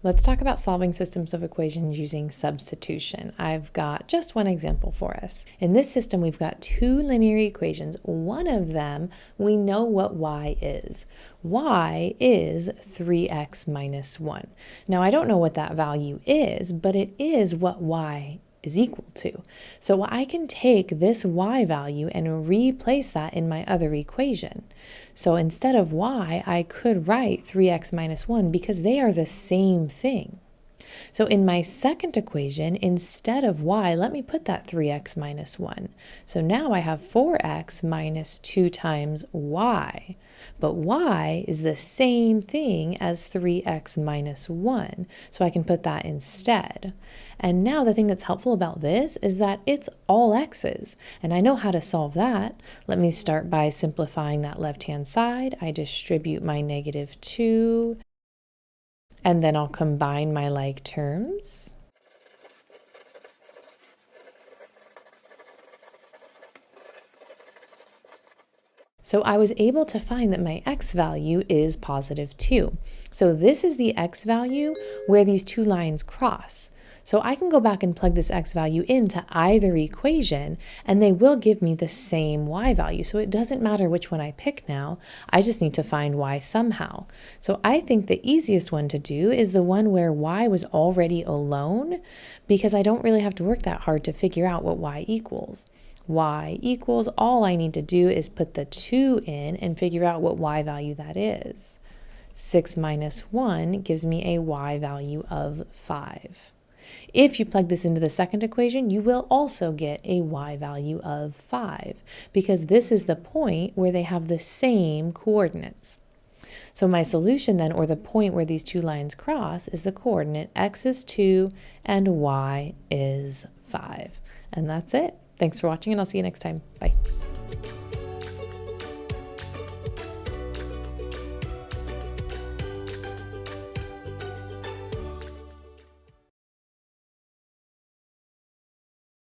Let's talk about solving systems of equations using substitution. I've got just one example for us. In this system, we've got two linear equations. One of them, we know what y is. Y is 3x minus 1. Now, I don't know what that value is, but it is what y is equal to. So I can take this y value and replace that in my other equation. So instead of y, I could write 3x minus 1 because they are the same thing. So in my second equation, instead of y, let me put that 3x minus 1. So now I have 4x minus 2 times y. But y is the same thing as 3x minus 1, so I can put that instead. And now the thing that's helpful about this is that it's all x's, and I know how to solve that. Let me start by simplifying that left-hand side. I distribute my -2, and then I'll combine my like terms. So I was able to find that my x value is +2. So this is the x value where these two lines cross. So I can go back and plug this x value into either equation, and they will give me the same y value. So it doesn't matter which one I pick now, I just need to find y somehow. So I think the easiest one to do is the one where y was already alone, because I don't really have to work that hard to figure out what y equals. Y equals, all I need to do is put the 2 in and figure out what y value that is. 6 minus 1 gives me a y value of 5. If you plug this into the second equation, you will also get a y value of 5, because this is the point where they have the same coordinates. So my solution then, or the point where these two lines cross, is the coordinate x is 2 and y is 5. And that's it. Thanks for watching, and I'll see you next time. Bye.